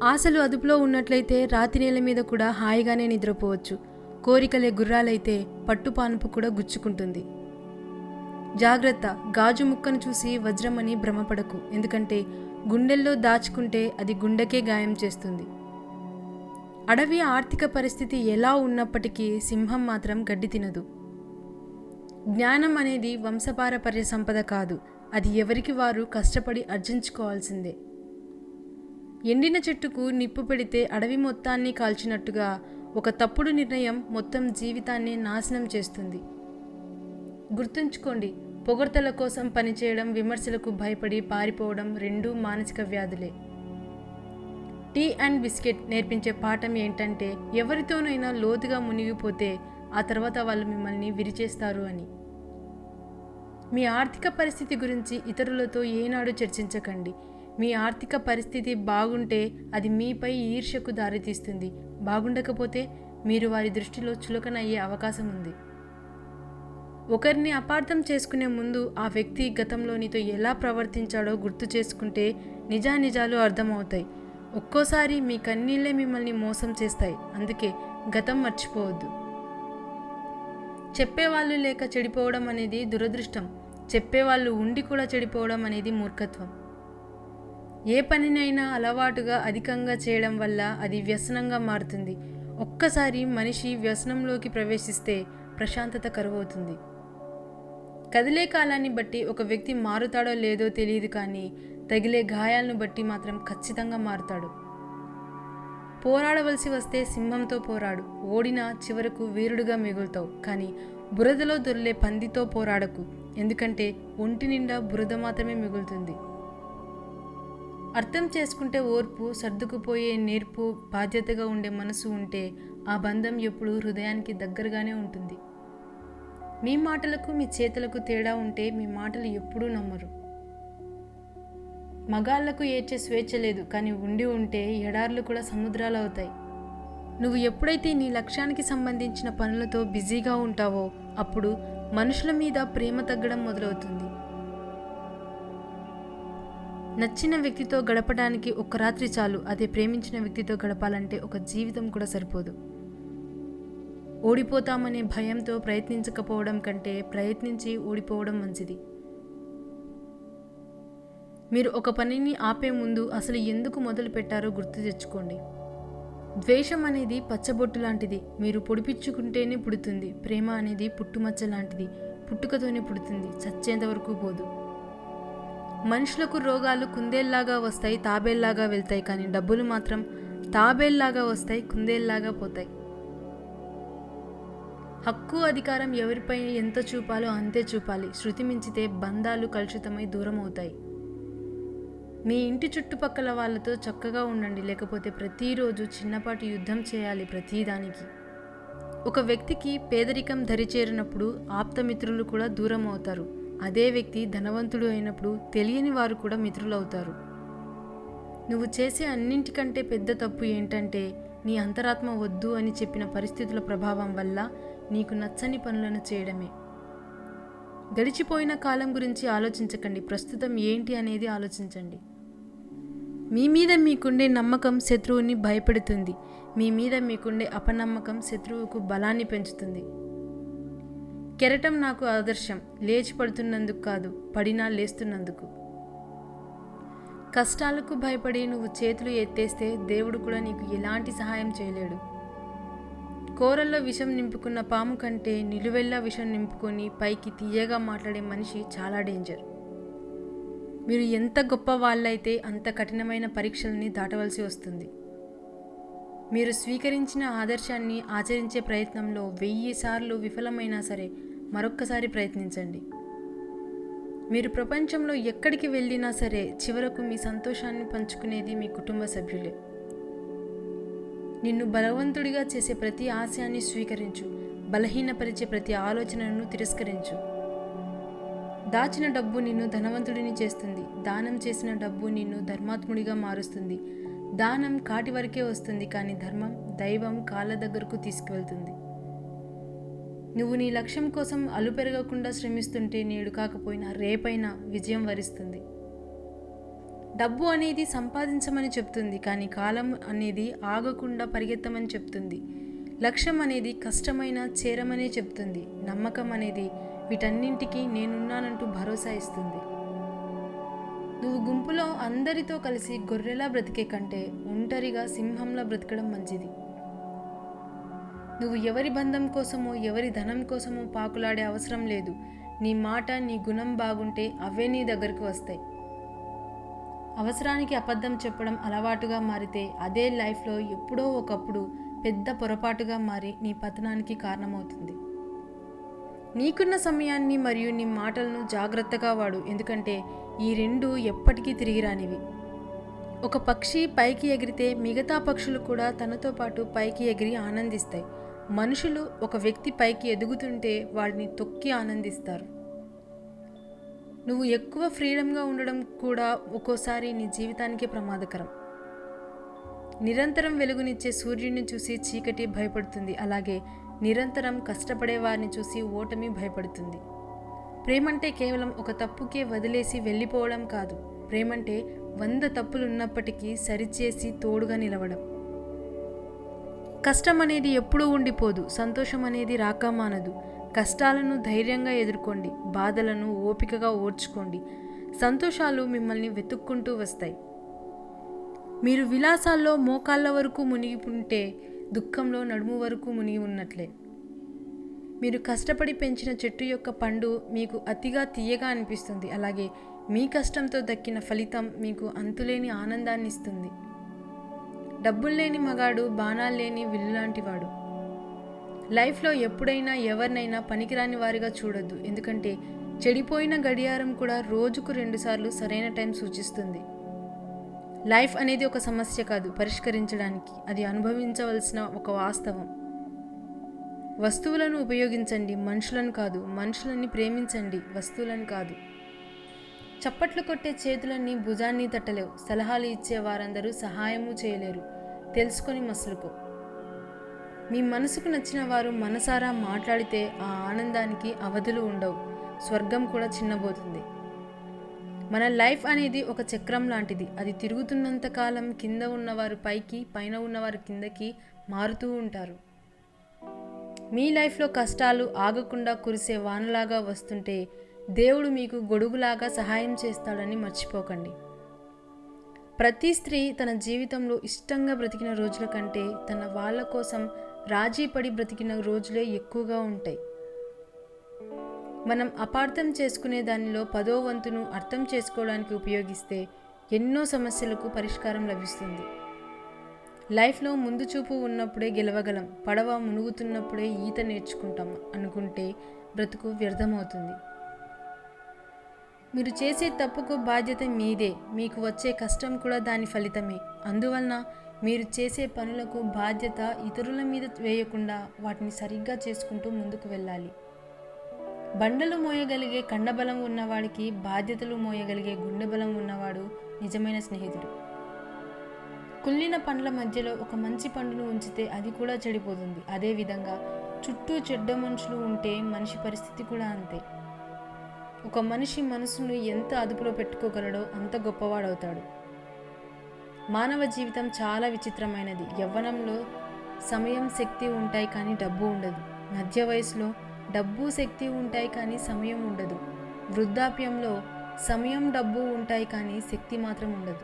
ఆశలు అదుపులో ఉన్నట్లయితే రాతి నేల మీద కూడా హాయిగానే నిద్రపోవచ్చు. కోరికలే గుర్రాలైతే పట్టుపానుపు కూడా గుచ్చుకుంటుంది. జాగ్రత్త, గాజు ముక్కను చూసి వజ్రమని భ్రమపడకు. ఎందుకంటే గుండెల్లో దాచుకుంటే అది గుండెకే గాయం చేస్తుంది. అడవి ఆర్థిక పరిస్థితి ఎలా ఉన్నప్పటికీ సింహం మాత్రం గడ్డి తినదు. జ్ఞానం అనేది వంశపారపర్య సంపద కాదు, అది ఎవరికి వారు కష్టపడి ఆర్జించుకోవాల్సిందే. ఎండిన చెట్టుకు నిప్పు పెడితే అడవి మొత్తాన్ని కాల్చినట్టుగా ఒక తప్పుడు నిర్ణయం మొత్తం జీవితాన్ని నాశనం చేస్తుంది. గుర్తుంచుకోండి, పొగడ్తల కోసం పనిచేయడం, విమర్శలకు భయపడి పారిపోవడం రెండూ మానసిక వ్యాధులే. టీ అండ్ బిస్కెట్ నేర్పించే పాఠం ఏంటంటే ఎవరితోనైనా లోతుగా మునిగిపోతే ఆ తర్వాత వాళ్ళు మిమ్మల్ని విరిచేస్తారు అని. మీ ఆర్థిక పరిస్థితి గురించి ఇతరులతో ఏనాడు చర్చించకండి. మీ ఆర్థిక పరిస్థితి బాగుంటే అది మీపై ఈర్ష్యకు దారితీస్తుంది. బాగుండకపోతే మీరు వారి దృష్టిలో చులకన అయ్యే అవకాశం ఉంది. ఒకరిని అపార్థం చేసుకునే ముందు ఆ వ్యక్తి గతంలో నీతో ఎలా ప్రవర్తించాడో గుర్తు చేసుకుంటే నిజానిజాలు అర్థమవుతాయి. ఒక్కోసారి మీ కన్నీళ్లే మిమ్మల్ని మోసం చేస్తాయి. అందుకే గతం మర్చిపోవద్దు. చెప్పేవాళ్ళు లేక చెడిపోవడం అనేది దురదృష్టం. చెప్పేవాళ్ళు ఉండి కూడా చెడిపోవడం అనేది మూర్ఖత్వం. ఏ పనినైనా అలవాటుగా అధికంగా చేయడం వల్ల అది వ్యసనంగా మారుతుంది. ఒక్కసారి మనిషి వ్యసనంలోకి ప్రవేశిస్తే ప్రశాంతత కరువవుతుంది. కదిలే కాలాన్ని బట్టి ఒక వ్యక్తి మారుతాడో లేదో తెలియదు, కానీ తగిలే గాయాలను బట్టి మాత్రం ఖచ్చితంగా మారుతాడు. పోరాడవలసి వస్తే సింహంతో పోరాడు. ఓడినా చివరకు వీరుడుగా మిగులుతావు. కానీ బురదలో దొర్లే పందితో పోరాడకు. ఎందుకంటే ఒంటి నిండా బురద మాత్రమే మిగులుతుంది. అర్థం చేసుకుంటే ఓర్పు, సర్దుకుపోయే నేర్పు, బాధ్యతగా ఉండే మనసు ఉంటే ఆ బంధం ఎప్పుడూ హృదయానికి దగ్గరగానే ఉంటుంది. మీ మాటలకు మీ చేతలకు తేడా ఉంటే మీ మాటలు ఎప్పుడూ నమ్మరు. మగాళ్లకు ఏడ్చే స్వేచ్ఛ లేదు, కానీ ఉంటే ఎడార్లు కూడా సముద్రాలు అవుతాయి. నువ్వు ఎప్పుడైతే నీ లక్ష్యానికి సంబంధించిన పనులతో బిజీగా ఉంటావో అప్పుడు మనుషుల మీద ప్రేమ తగ్గడం మొదలవుతుంది. నచ్చిన వ్యక్తితో గడపడానికి ఒక రాత్రి చాలు. అదే ప్రేమించిన వ్యక్తితో గడపాలంటే ఒక జీవితం కూడా సరిపోదు. ఓడిపోతామనే భయంతో ప్రయత్నించకపోవడం కంటే ప్రయత్నించి ఓడిపోవడం మంచిది. మీరు ఒక పనిని ఆపే ముందు అసలు ఎందుకు మొదలు పెట్టారో గుర్తు తెచ్చుకోండి. ద్వేషం అనేది పచ్చబొట్టు లాంటిది, మీరు పొడిపించుకుంటేనే పుడుతుంది. ప్రేమ అనేది పుట్టుమచ్చ లాంటిది, పుట్టుకతోనే పుడుతుంది, చచ్చేంత వరకు పోదు. మనుషులకు రోగాలు కుందేల్లాగా వస్తాయి, తాబేల్లాగా వెళ్తాయి. కానీ డబ్బులు మాత్రం తాబేల్లాగా వస్తాయి, కుందేల్లాగా పోతాయి. హక్కు, అధికారం ఎవరిపై ఎంత చూపాలో అంతే చూపాలి. శృతి మించితే బంధాలు కలుషితమై దూరం అవుతాయి. మీ ఇంటి చుట్టుపక్కల వాళ్ళతో చక్కగా ఉండండి, లేకపోతే ప్రతిరోజు చిన్నపాటి యుద్ధం చేయాలి ప్రతిదానికి. ఒక వ్యక్తికి పేదరికం దరిచేరినప్పుడు ఆప్తమిత్రులు కూడా దూరం అవుతారు. అదే వ్యక్తి ధనవంతుడు అయినప్పుడు తెలియని వారు కూడా మిత్రులవుతారు. నువ్వు చేసే అన్నింటికంటే పెద్ద తప్పు ఏంటంటే నీ అంతరాత్మ వద్దు అని చెప్పిన పరిస్థితుల ప్రభావం వల్ల నీకు నచ్చని పనులను చేయడమే. గడిచిపోయిన కాలం గురించి ఆలోచించకండి, ప్రస్తుతం ఏంటి అనేది ఆలోచించండి. మీ మీద మీకుండే నమ్మకం శత్రువుని భయపెడుతుంది. మీ మీద మీకుండే అపనమ్మకం శత్రువుకు బలాన్ని పెంచుతుంది. కెరటం నాకు ఆదర్శం, లేచి పడుతున్నందుకు కాదు, పడినా లేస్తున్నందుకు. కష్టాలకు భయపడి నువ్వు చేతులు ఎత్తేస్తే దేవుడు కూడా నీకు ఎలాంటి సహాయం చేయలేడు. కూరల్లో విషం నింపుకున్న పాము కంటే నిలువెల్లా విషం నింపుకొని పైకి తీయగా మాట్లాడే మనిషి చాలా డేంజర్. మీరు ఎంత గొప్ప వాళ్ళైతే అంత కఠినమైన పరీక్షల్ని దాటవలసి వస్తుంది. మీరు స్వీకరించిన ఆదర్శాన్ని ఆచరించే ప్రయత్నంలో 1000 సార్లు విఫలమైనా సరే మరొక్కసారి ప్రయత్నించండి. మీరు ప్రపంచంలో ఎక్కడికి వెళ్ళినా సరే చివరకు మీ సంతోషాన్ని పంచుకునేది మీ కుటుంబ సభ్యులే. నిన్ను బలవంతుడిగా చేసే ప్రతి ఆశయాన్ని స్వీకరించు. బలహీనపరిచే ప్రతి ఆలోచనను తిరస్కరించు. దాచిన డబ్బు నిన్ను ధనవంతుడిని చేస్తుంది. దానం చేసిన డబ్బు నిన్ను ధర్మాత్ముడిగా మారుస్తుంది. దానం కాటి వరకే వస్తుంది, కానీ ధర్మం, దైవం కాళ్ళ దగ్గరకు తీసుకువెళ్తుంది. నువ్వు నీ లక్ష్యం కోసం అలుపెరగకుండా శ్రమిస్తుంటే నేడు కాకపోయినా రేపైనా విజయం వరిస్తుంది. డబ్బు అనేది సంపాదించమని చెప్తుంది, కానీ కాలం అనేది ఆగకుండా పరిగెత్తమని చెప్తుంది. లక్ష్యం అనేది కష్టమైన చేరమనే చెప్తుంది. నమ్మకం అనేది వీటన్నింటికి నేనున్నానంటూ భరోసా ఇస్తుంది. నువ్వు గుంపులో అందరితో కలిసి గొర్రెలా బ్రతికే కంటే ఒంటరిగా సింహంలా బ్రతకడం మంచిది. నువ్వు ఎవరి బంధం కోసమో ఎవరి ధనం కోసమో పాకులాడే అవసరం లేదు. నీ మాట నీ గుణం బాగుంటే అవే నీ దగ్గరకు వస్తాయి. అవసరానికి అబద్ధం చెప్పడం అలవాటుగా మారితే అదే లైఫ్లో ఎప్పుడో ఒకప్పుడు పెద్ద పొరపాటుగా మారి నీ పతనానికి కారణమవుతుంది. నీకున్న సమయాన్ని మరియు నీ మాటలను జాగ్రత్తగా వాడు, ఎందుకంటే ఈ రెండు ఎప్పటికీ తిరిగి రానివి. ఒక పక్షి పైకి ఎగిరితే మిగతా పక్షులు కూడా తనతో పాటు పైకి ఎగిరి ఆనందిస్తాయి. మనుషులు ఒక వ్యక్తి పైకి ఎదుగుతుంటే వాడిని తొక్కి ఆనందిస్తారు. నువ్వు ఎక్కువ ఫ్రీడమ్గా ఉండడం కూడా ఒక్కోసారి నీ జీవితానికే ప్రమాదకరం. నిరంతరం వెలుగునిచ్చే సూర్యుడిని చూసి చీకటి భయపడుతుంది, అలాగే నిరంతరం కష్టపడే వారిని చూసి ఓటమి భయపడుతుంది. ప్రేమంటే కేవలం ఒక తప్పుకే వదిలేసి వెళ్ళిపోవడం కాదు. ప్రేమంటే 100 తప్పులున్నప్పటికీ సరిచేసి తోడుగా నిలవడం. కష్టం అనేది ఎప్పుడూ ఉండిపోదు. సంతోషం అనేది రాక మానదు. కష్టాలను ధైర్యంగా ఎదుర్కోండి, బాధలను ఓపికగా ఓర్చుకోండి. సంతోషాలు మిమ్మల్ని వెతుక్కుంటూ వస్తాయి. మీరు విలాసాల్లో మోకాళ్ళ వరకు మునిగి ఉంటే దుఃఖంలో నడుము వరకు మునిగి ఉన్నట్లే. మీరు కష్టపడి పెంచిన చెట్టు యొక్క పండు మీకు అతిగా తీయగా అనిపిస్తుంది, అలాగే మీ కష్టంతో దక్కిన ఫలితం మీకు అంతులేని ఆనందాన్ని ఇస్తుంది. డబ్బులు లేని మగాడు బాణాలు లేని విల్లు లాంటివాడు. లైఫ్లో ఎప్పుడైనా ఎవరినైనా పనికిరాని వారిగా చూడొద్దు, ఎందుకంటే చెడిపోయిన గడియారం కూడా రోజుకు 2 సార్లు సరైన టైం సూచిస్తుంది. లైఫ్ అనేది ఒక సమస్య కాదు, పరిష్కరించడానికి అది అనుభవించవలసిన ఒక వాస్తవం. వస్తువులను ఉపయోగించండి, మనుషులను కాదు. మనుషులని ప్రేమించండి, వస్తువులను కాదు. చప్పట్లు కొట్టే చేతులన్నీ భుజాన్ని తట్టలేవు. సలహాలు ఇచ్చే వారందరూ సహాయము చేయలేరు. తెలుసుకొని మసులుకో. మీ మనసుకు నచ్చిన వారు మనసారా మాట్లాడితే ఆ ఆనందానికి అవధులు ఉండవు. స్వర్గం కూడా చిన్నబోతుంది. మన లైఫ్ అనేది ఒక చక్రం లాంటిది. అది తిరుగుతున్నంత కాలం కింద ఉన్నవారు పైకి, పైన ఉన్నవారు కిందకి మారుతూ ఉంటారు. మీ లైఫ్లో కష్టాలు ఆగకుండా కురిసే వానలాగా వస్తుంటే దేవుడు మీకు గొడుగులాగా సహాయం చేస్తాడని మర్చిపోకండి. ప్రతి స్త్రీ తన జీవితంలో ఇష్టంగా బ్రతికిన రోజుల కంటే తన వాళ్ళ కోసం రాజీ పడి బ్రతికిన రోజులే ఎక్కువగా ఉంటాయి. మనం అపార్థం చేసుకునే దానిలో 10వ వంతును అర్థం చేసుకోవడానికి ఉపయోగిస్తే ఎన్నో సమస్యలకు పరిష్కారం లభిస్తుంది. లైఫ్లో ముందు చూపు ఉన్నప్పుడే గెలవగలం. పడవ మునుగుతున్నప్పుడే ఈత నేర్చుకుంటాం అనుకుంటే బ్రతుకు వ్యర్థమవుతుంది. మీరు చేసే తప్పుకు బాధ్యత మీదే. మీకు వచ్చే కష్టం కూడా దాని ఫలితమే. అందువలన మీరు చేసే పనులకు బాధ్యత ఇతరుల మీద వేయకుండా వాటిని సరిగ్గా చేసుకుంటూ ముందుకు వెళ్ళాలి. బండలు మోయగలిగే కండబలం ఉన్నవాడికి బాధ్యతలు మోయగలిగే గుండెబలం ఉన్నవాడు నిజమైన స్నేహితుడు. కుళ్ళిన పండ్ల మధ్యలో ఒక మంచి పండును ఉంచితే అది కూడా చెడిపోతుంది. అదేవిధంగా చుట్టూ చెడ్డ మనుషులు ఉంటే మనిషి పరిస్థితి కూడా అంతే. ఒక మనిషి మనసును ఎంత అదుపులో పెట్టుకోగలడో అంత గొప్పవాడవుతాడు. మానవ జీవితం చాలా విచిత్రమైనది. యవ్వనంలో సమయం, శక్తి ఉంటాయి, కానీ డబ్బు ఉండదు. మధ్య వయసులో డబ్బు, శక్తి ఉంటాయి, కానీ సమయం ఉండదు. వృద్ధాప్యంలో సమయం, డబ్బు ఉంటాయి, కానీ శక్తి మాత్రం ఉండదు.